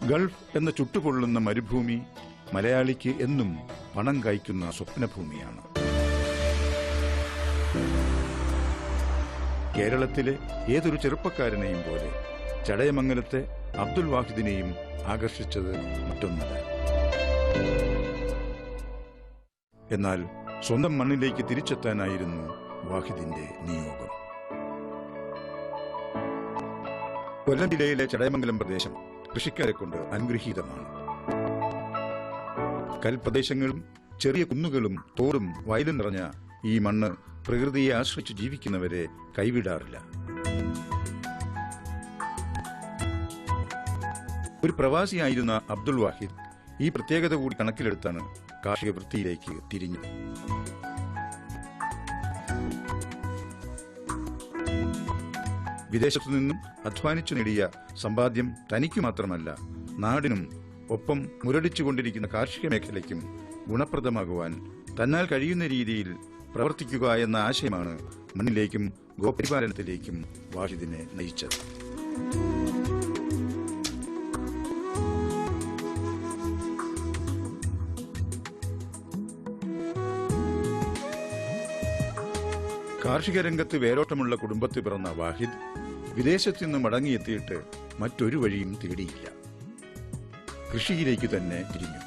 Gulf എന്ന ചുട്ടുപൊള്ളുന്ന മരുഭൂമി മലയാളിക്ക് എന്നും പണം കായ്ക്കുന്ന സ്വപ്നഭൂമിയാണ്. കേരളത്തിലെ ഏതൊരു ചെറുപ്പക്കാരനെയും പോലെ ചടയമംഗലത്തെ അബ്ദുൽ വാഹിദിനെയും ആകർഷിച്ചത് മറ്റൊന്നല്ല. എന്നാൽ സ്വന്തം മണ്ണിലേക്ക് തിരിച്ചെത്താനായിരുന്നു വാഹിദിന്റെ നിയോഗം. കൊല്ലം ജില്ലയിലെ ചടയമംഗലം പ്രദേശം കൃഷിക്കാരെ കൊണ്ട് അനുഗ്രഹീതമാണ്. കൽപ്രദേശങ്ങളും ചെറിയ കുന്നുകളും തോടും വയലും നിറഞ്ഞ ഈ മണ്ണ് പ്രകൃതിയെ ആശ്രയിച്ച് ജീവിക്കുന്നവരെ കൈവിടാറില്ല. ഒരു പ്രവാസിയായിരുന്ന അബ്ദുൽ വാഹിദ് ഈ പ്രത്യേകത കൂടി കണക്കിലെടുത്താണ് കാർഷിക വൃത്തിയിലേക്ക് തിരിഞ്ഞത്. വിദേശത്തു നിന്നും അധ്വാനിച്ചു നേടിയ സമ്പാദ്യം തനിക്കു മാത്രമല്ല നാടിനും ഒപ്പം മുരടിച്ചുകൊണ്ടിരിക്കുന്ന കാർഷിക മേഖലയ്ക്കും ഗുണപ്രദമാകുവാൻ തന്നാൽ കഴിയുന്ന രീതിയിൽ പ്രവർത്തിക്കുക എന്ന ആശയമാണ് മണ്ണിലേക്കും ഗോപരിപാലനത്തിലേക്കും വാഹിദിനെ നയിച്ചത്. കാർഷിക രംഗത്ത് വേരോട്ടമുള്ള കുടുംബത്തിൽ പിറന്ന വാഹിദ് വിദേശത്തു നിന്ന് മടങ്ങിയെത്തിയിട്ട് മറ്റൊരു വഴിയും തേടിയില്ല. കൃഷിയിലേക്ക് തന്നെ തിരിഞ്ഞു.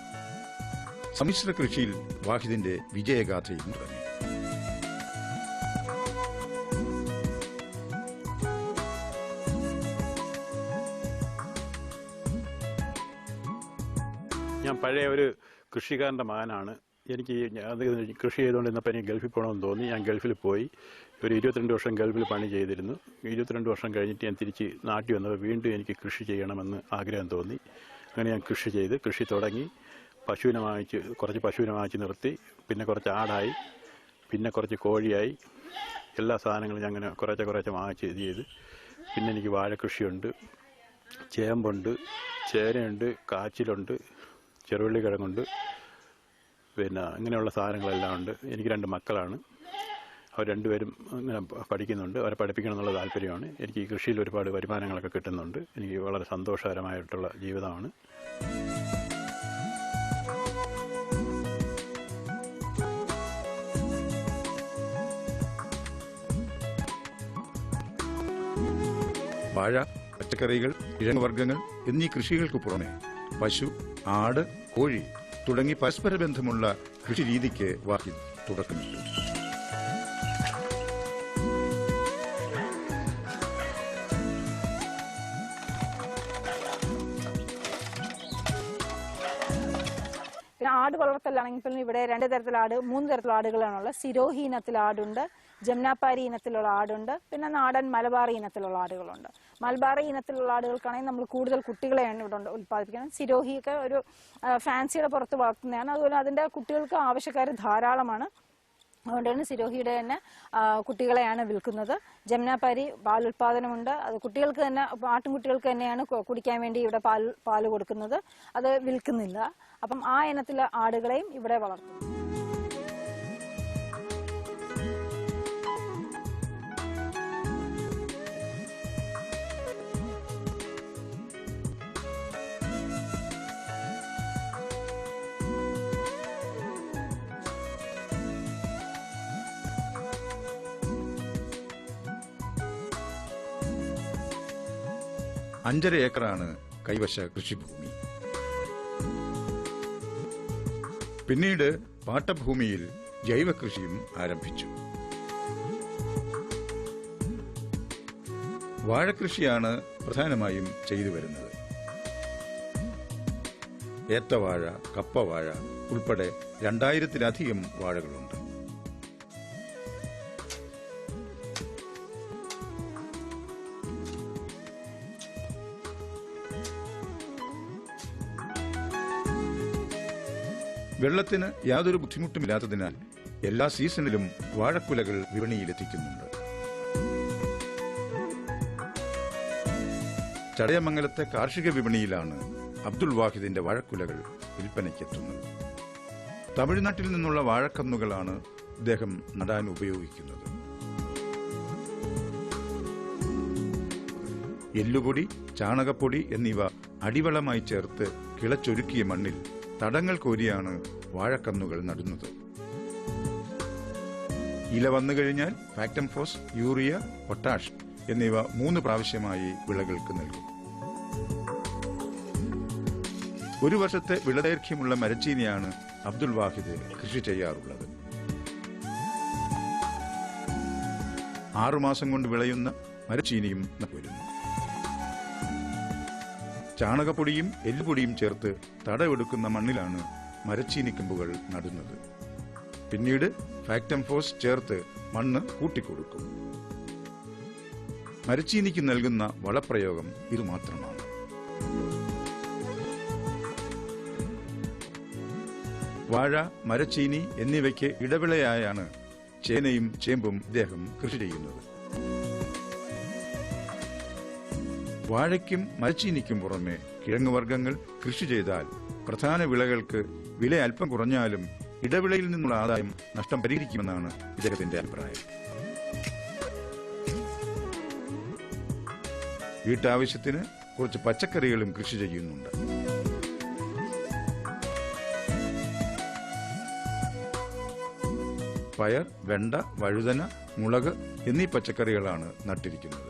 സമ്മിശ്ര കൃഷിയിൽ വാഹിദിന്റെ വിജയഗാഥയും തുടങ്ങി. ഞാൻ പഴയ ഒരു കൃഷിക്കാരൻ്റെ മകനാണ്. എനിക്ക് അത് കൃഷി ചെയ്തുകൊണ്ടിരുന്നപ്പോൾ എനിക്ക് ഗൾഫിൽ പോകണമെന്ന് തോന്നി. ഞാൻ ഗൾഫിൽ പോയി ഒരു 22 വർഷം ഗൾഫിൽ പണി ചെയ്തിരുന്നു. 22 വർഷം കഴിഞ്ഞിട്ട് ഞാൻ തിരിച്ച് നാട്ടിൽ വന്നപ്പോൾ വീണ്ടും എനിക്ക് കൃഷി ചെയ്യണമെന്ന് ആഗ്രഹം തോന്നി. അങ്ങനെ ഞാൻ കൃഷി തുടങ്ങി. കുറച്ച് പശുവിനെ വാങ്ങിച്ച് നിർത്തി. പിന്നെ കുറച്ച് ആടായി, പിന്നെ കുറച്ച് കോഴിയായി. എല്ലാ സാധനങ്ങളും ഞാൻ അങ്ങനെ കുറേശ്ശെ വാങ്ങിച്ച് ഇത് ചെയ്ത്. പിന്നെ എനിക്ക് വാഴക്കൃഷിയുണ്ട്, ചേമ്പുണ്ട്, ചേനയുണ്ട്, കാച്ചിലുണ്ട്, ചെറുവള്ളി കിഴങ്ങുണ്ട്, പിന്നെ ഇങ്ങനെയുള്ള സാധനങ്ങളെല്ലാം ഉണ്ട്. എനിക്ക് 2 മക്കളാണ്. അവർ രണ്ടുപേരും ഇങ്ങനെ പഠിക്കുന്നുണ്ട്. അവരെ പഠിപ്പിക്കണം എന്നുള്ള താല്പര്യമാണ്. എനിക്ക് ഈ കൃഷിയിൽ ഒരുപാട് വരുമാനങ്ങളൊക്കെ കിട്ടുന്നുണ്ട്. എനിക്ക് വളരെ സന്തോഷകരമായിട്ടുള്ള ജീവിതമാണ്. വാഴ, പച്ചക്കറികൾ, കിഴങ്ങുവർഗ്ഗങ്ങൾ എന്നീ കൃഷികൾക്ക് പുറമെ പശു, ആട്, കോഴി തുടങ്ങി പരസ്പര ബന്ധമുള്ള കൃഷി രീതിക്ക് വാഹിദ് തുടക്കമിട്ടു. പിന്നെ ആട് വളർത്തലാണെങ്കിൽ ഇവിടെ 2 തരത്തിലുള്ള ആട്, 3 തരത്തിലുള്ള ആടുകളാണുള്ളത്. സിരോഹി ഇനത്തിലുള്ള ആടുണ്ട്, ജംനാപാരി ഇനത്തിലുള്ള ആടുണ്ട്, പിന്നെ നാടൻ മലബാറി ഇനത്തിലുള്ള ആടുകളുണ്ട്. മലബാറി ഇനത്തിലുള്ള ആടുകൾക്കാണെങ്കിൽ നമ്മൾ കൂടുതൽ കുട്ടികളെയാണ് ഇവിടെ ഉൽപ്പാദിപ്പിക്കുന്നത്. സിരോഹിയൊക്കെ ഒരു ഫാൻസിയുടെ പുറത്ത് വളർത്തുന്നതാണ്. അതുപോലെ അതിൻ്റെ കുട്ടികൾക്ക് ആവശ്യക്കാർ ധാരാളമാണ്. അതുകൊണ്ടാണ് സിരോഹിയുടെ തന്നെ കുട്ടികളെയാണ് വിൽക്കുന്നത്. ജംനാപാരി പാലുൽപാദനമുണ്ട്. അത് കുട്ടികൾക്ക് തന്നെ, ആട്ടിൻകുട്ടികൾക്ക് തന്നെയാണ് കുടിക്കാൻ വേണ്ടി ഇവിടെ പാല് കൊടുക്കുന്നത്. അത് വിൽക്കുന്നില്ല. അപ്പം ആ ഇനത്തിലെ ആടുകളെയും ഇവിടെ വളർത്തുന്നു. അഞ്ചര ഏക്കറാണ് കൈവശ കൃഷിഭൂമി. പിന്നീട് പാട്ടഭൂമിയിൽ ജൈവകൃഷിയും ആരംഭിച്ചു. വാഴകൃഷിയാണ് പ്രധാനമായും ചെയ്തു വരുന്നത്. ഏത്തവാഴ, കപ്പവാഴ ഉൾപ്പെടെ 2000-ലധികം വാഴകളുണ്ട്. വെള്ളത്തിന് യാതൊരു ബുദ്ധിമുട്ടുമില്ലാത്തതിനാൽ എല്ലാ സീസണിലും വാഴക്കുലകൾ വിപണിയിലെത്തിക്കുന്നുണ്ട്. ചടയമംഗലത്തെ കാർഷിക വിപണിയിലാണ് അബ്ദുൽ വാഹിദിന്റെ വാഴക്കുലകൾ വിൽപ്പനയ്ക്കെത്തുന്നത്. തമിഴ്നാട്ടിൽ നിന്നുള്ള വാഴക്കന്നുകളാണ് ഇദ്ദേഹം നടാൻ ഉപയോഗിക്കുന്നത്. എല്ലുപൊടി, ചാണകപ്പൊടി എന്നിവ അടിവളമായി ചേർത്ത് കിളച്ചൊരുക്കിയ മണ്ണിൽ തടങ്ങൾ കോരിയാണ് വാഴക്കന്നുകൾ നടുന്നത്. ഇല വന്നു കഴിഞ്ഞാൽ ഫാക്ടംഫോസ്, യൂറിയ, പൊട്ടാഷ് എന്നിവ 3 പ്രാവശ്യമായി വിളകൾക്ക് നൽകും. ഒരു വർഷത്തെ വിളദൈർഘ്യമുള്ള മരച്ചീനിയാണ് അബ്ദുൽ വാഹിദ് കൃഷി ചെയ്യാറുള്ളത്. 6 മാസം കൊണ്ട് വിളയുന്ന മരച്ചീനിയും വരുന്നു. ചാണകപ്പൊടിയും എല്ലുപൊടിയും ചേർത്ത് തടവെടുക്കുന്ന മണ്ണിലാണ് മരച്ചീനിക്കമ്പുകൾ നടുന്നത്. പിന്നീട് ഫാക്ടംഫോസ് ചേർത്ത് മണ്ണ് കൂട്ടിക്കൊടുക്കും. മരച്ചീനിക്ക് നൽകുന്ന വളപ്രയോഗം ഇതുമാത്രമാണ്. വാഴ, മരച്ചീനി എന്നിവയ്ക്ക് ഇടവിളയായാണ് ചേനയും ചേമ്പും ഇദ്ദേഹം കൃഷി ചെയ്യുന്നത്. വാഴയ്ക്കും മരച്ചീനിക്കും പുറമെ കിഴങ്ങുവർഗ്ഗങ്ങൾ കൃഷി ചെയ്താൽ പ്രധാന വിളകൾക്ക് വില അല്പം കുറഞ്ഞാലും ഇടവിളയിൽ നിന്നുള്ള ആദായം നഷ്ടം പരിഹരിക്കുമെന്നാണ് ഇദ്ദേഹത്തിന്റെ അഭിപ്രായം. വീട്ടാവശ്യത്തിന് കുറച്ച് പച്ചക്കറികളും കൃഷി ചെയ്യുന്നുണ്ട്. പയർ, വെണ്ട, വഴുതന, മുളക് എന്നീ പച്ചക്കറികളാണ് നട്ടിരിക്കുന്നത്.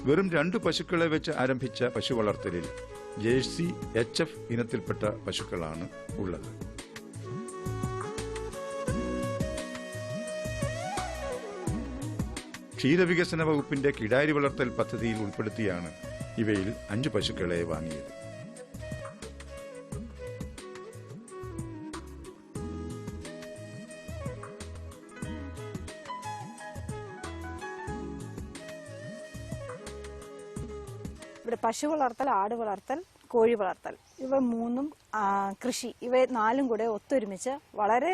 വെറും 2 പശുക്കളെ വെച്ച് ആരംഭിച്ച പശു വളർത്തലിൽ ജേഴ്സി, HF ഇനത്തിൽപ്പെട്ട പശുക്കളാണ് ഉള്ളത്. ക്ഷീരവികസന വകുപ്പിന്റെ കിടാരി വളർത്തൽ പദ്ധതിയിൽ ഉൾപ്പെടുത്തിയാണ് ഇവയിൽ 5 പശുക്കളെ വാങ്ങിയത്. ഇവിടെ പശു വളർത്തൽ, ആട് വളർത്തൽ, കോഴി വളർത്തൽ ഇവ 3 കൃഷി ഇവ 4 കൂടെ ഒത്തൊരുമിച്ച് വളരെ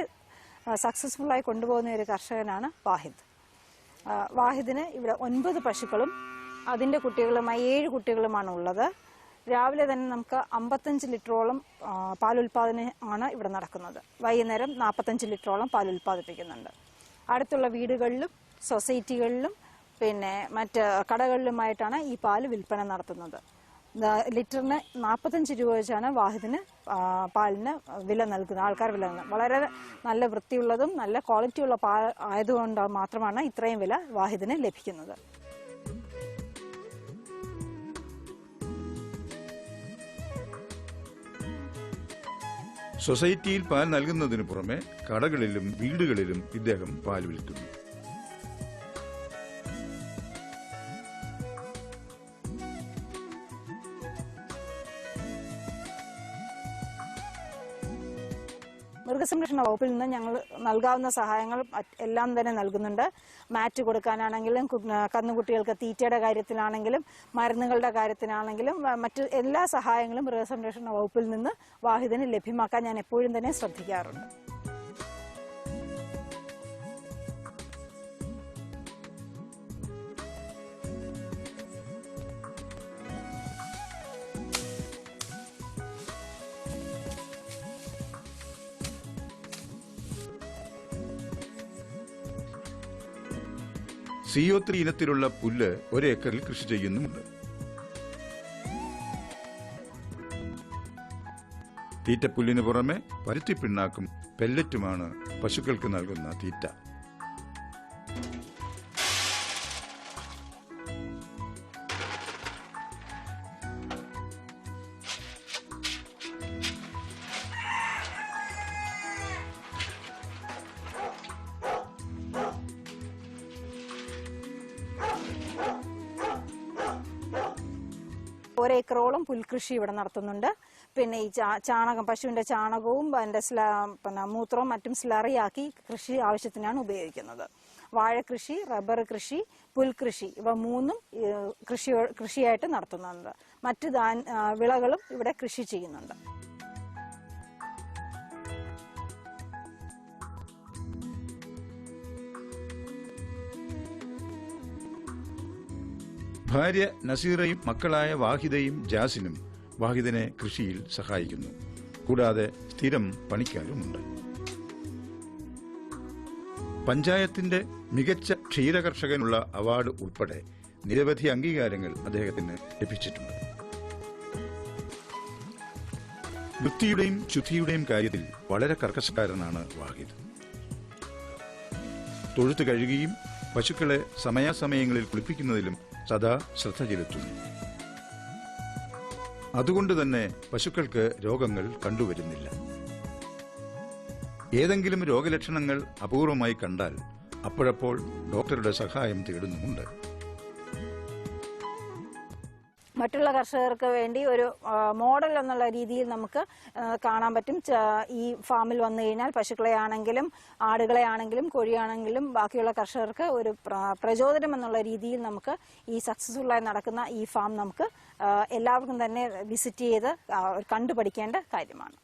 സക്സസ്ഫുള്ളായി കൊണ്ടുപോകുന്ന ഒരു കർഷകനാണ് വാഹിദ്. വാഹിദിന് ഇവിടെ 9 പശുക്കളും അതിൻ്റെ കുട്ടികളുമായി 7 കുട്ടികളുമാണ് ഉള്ളത്. രാവിലെ തന്നെ നമുക്ക് 55 ലിറ്ററോളം പാലുൽപാദനമാണ് ഇവിടെ നടക്കുന്നത്. വൈകുന്നേരം 45 ലിറ്ററോളം പാൽ ഉൽപ്പാദിപ്പിക്കുന്നുണ്ട്. അടുത്തുള്ള വീടുകളിലും സൊസൈറ്റികളിലും പിന്നെ മറ്റ് കടകളിലുമായിട്ടാണ് ഈ പാല് വിൽപ്പന നടത്തുന്നത്. ലിറ്ററിന് 45 രൂപ വെച്ചാണ് വാഹിദിന് പാലിന് വില നൽകുന്നത്, ആൾക്കാർ വില നൽകുന്നത്. വളരെ നല്ല വൃത്തിയുള്ളതും നല്ല ക്വാളിറ്റിയുള്ള പാൽ ആയതുകൊണ്ട് മാത്രമാണ് ഇത്രയും വില വാഹിദിന് ലഭിക്കുന്നത്. സൊസൈറ്റിയിൽ പാൽ നൽകുന്നതിന് പുറമെ കടകളിലും വീടുകളിലും ഇദ്ദേഹം പാൽ വിൽക്കുന്നു. മൃഗസംരക്ഷണ വകുപ്പിൽ നിന്ന് ഞങ്ങൾ നൽകാവുന്ന സഹായങ്ങൾ എല്ലാം തന്നെ നൽകുന്നുണ്ട്. മാറ്റ് കൊടുക്കാനാണെങ്കിലും, കന്നുകുട്ടികൾക്ക് തീറ്റയുടെ കാര്യത്തിലാണെങ്കിലും, മരുന്നുകളുടെ കാര്യത്തിലാണെങ്കിലും മറ്റ് എല്ലാ സഹായങ്ങളും മൃഗസംരക്ഷണ വകുപ്പിൽ നിന്ന് വാഹിദിന് ലഭ്യമാക്കാൻ ഞാൻ എപ്പോഴും തന്നെ ശ്രദ്ധിക്കാറുണ്ട്. CO3 ഇനത്തിലുള്ള പുല്ല് 1 ഏക്കറിൽ കൃഷി ചെയ്യുന്നുമുണ്ട്. തീറ്റപ്പുല്ലിന് പുറമെ പരുത്തിപ്പിണ്ണാക്കും പെല്ലറ്റുമാണ് പശുക്കൾക്ക് നൽകുന്ന തീറ്റ. ഒരേക്കറോളം പുൽകൃഷി ഇവിടെ നടത്തുന്നുണ്ട്. പിന്നെ ഈ ചാണകം, പശുവിന്റെ ചാണകവും അതിന്റെ മൂത്രവും മറ്റും സ്ലറിയാക്കി കൃഷി ആവശ്യത്തിനാണ് ഉപയോഗിക്കുന്നത്. വാഴകൃഷി, റബ്ബർ കൃഷി, പുൽകൃഷി ഇവ മൂന്നും കൃഷിയായിട്ട് നടത്തുന്നുണ്ട്. മറ്റു വിളകളും ഇവിടെ കൃഷി ചെയ്യുന്നുണ്ട്. ഭാര്യ നസീറയും മക്കളായ വാഹിദയും ജാസിനും വാഹിദിനെ കൃഷിയിൽ സഹായിക്കുന്നു. കൂടാതെ സ്ഥിരം പണിക്കാരുമുണ്ട്. പഞ്ചായത്തിന്റെ മികച്ച ക്ഷീരകർഷകനുള്ള അവാർഡ് ഉൾപ്പെടെ നിരവധി അംഗീകാരങ്ങൾ അദ്ദേഹത്തിന് ലഭിച്ചിട്ടുണ്ട്. വൃത്തിയുടെയും ശുദ്ധിയുടെയും കാര്യത്തിൽ വളരെ കർക്കശക്കാരനാണ് വാഹിദ്. തൊഴുത്ത് കഴുകുകയും പശുക്കളെ സമയാസമയങ്ങളിൽ കുളിപ്പിക്കുന്നതിലും സദാ ശ്രദ്ധ ചെലുത്തുന്നു. അതുകൊണ്ട് തന്നെ പശുക്കൾക്ക് രോഗങ്ങൾ കണ്ടുവരുന്നില്ല. ഏതെങ്കിലും രോഗലക്ഷണങ്ങൾ അപൂർവമായി കണ്ടാൽ അപ്പോഴപ്പോൾ ഡോക്ടറുടെ സഹായം തേടുന്നുമുണ്ട്. മറ്റുള്ള കർഷകർക്ക് വേണ്ടി ഒരു മോഡൽ എന്നുള്ള രീതിയിൽ നമുക്ക് കാണാൻ പറ്റും. ഈ ഫാമിൽ വന്നു കഴിഞ്ഞാൽ പശുക്കളെ ആണെങ്കിലും ആടുകളെ ആണെങ്കിലും കോഴിയാണെങ്കിലും ബാക്കിയുള്ള കർഷകർക്ക് ഒരു പ്രചോദനം എന്നുള്ള രീതിയിൽ നമുക്ക് ഈ സക്സസ്ഫുള്ളായി നടക്കുന്ന ഈ ഫാം നമുക്ക് എല്ലാവർക്കും തന്നെ വിസിറ്റ് ചെയ്ത് കണ്ടുപഠിക്കേണ്ട കാര്യമാണ്.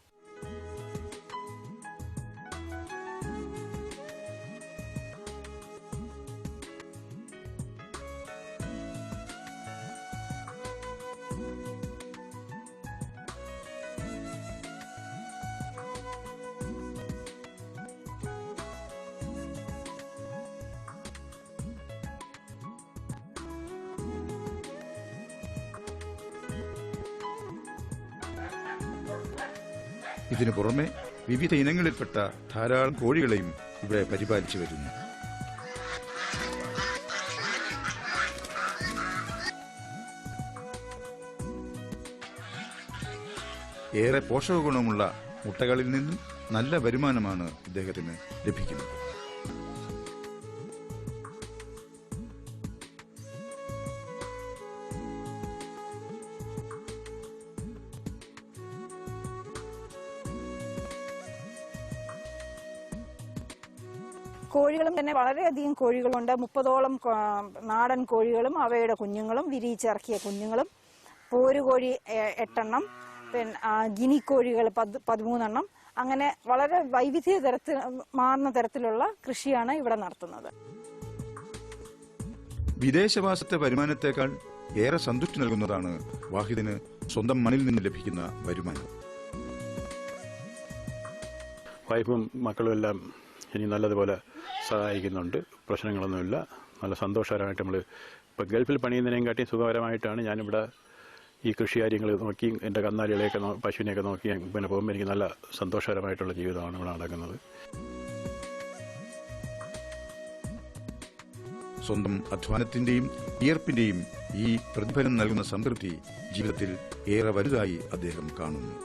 ഇതിനു പുറമെ വിവിധ ഇനങ്ങളിൽപ്പെട്ട ധാരാളം കോഴികളെയും ഇവിടെ പരിപാലിച്ചു വരുന്നു. ഏറെ പോഷകഗുണമുള്ള മുട്ടകളിൽ നിന്നും നല്ല വരുമാനമാണ് ഇദ്ദേഹത്തിന് ലഭിക്കുന്നത്. കോഴികളും തന്നെ വളരെയധികം കോഴികളുണ്ട്. 30ഓളം നാടൻ കോഴികളും അവയുടെ കുഞ്ഞുങ്ങളും വിരിയിച്ചിറക്കിയ കുഞ്ഞുങ്ങളും, പോരുകോഴി 8 പിന്നെ ഗിനി കോഴികൾ 13 അങ്ങനെ വളരെ വൈവിധ്യ മാറുന്ന തരത്തിലുള്ള കൃഷിയാണ് ഇവിടെ നടത്തുന്നത്. വിദേശവാസത്തെ വരുമാനത്തെക്കാൾ ഏറെ സന്തുഷ്ടി നൽകുന്നതാണ് വാഹിദിന് സ്വന്തം മണ്ണിൽ നിന്ന് ലഭിക്കുന്ന വരുമാനം. വൈഫും മക്കളും എല്ലാം ഇനി നല്ലതുപോലെ സഹായിക്കുന്നുണ്ട്. പ്രശ്നങ്ങളൊന്നുമില്ല. നല്ല സന്തോഷകരമായിട്ട് നമ്മൾ ഇപ്പോൾ ഗൾഫിൽ പണിയുന്നതിനേയും കാട്ടി സുഖകരമായിട്ടാണ് ഞാനിവിടെ ഈ കൃഷി കാര്യങ്ങൾ നോക്കി എൻ്റെ കന്നാലികളെയൊക്കെ പശുവിനെയൊക്കെ നോക്കി പിന്നെ പോകുമ്പോൾ എനിക്ക് നല്ല സന്തോഷകരമായിട്ടുള്ള ജീവിതമാണ് ഇവിടെ നടക്കുന്നത്. സ്വന്തം അധ്വാനത്തിന്റെയും വിയർപ്പിന്റെയും ഈ പ്രതിഫലം നൽകുന്ന സംതൃപ്തി ജീവിതത്തിൽ ഏറെ വലുതായി അദ്ദേഹം കാണുന്നു.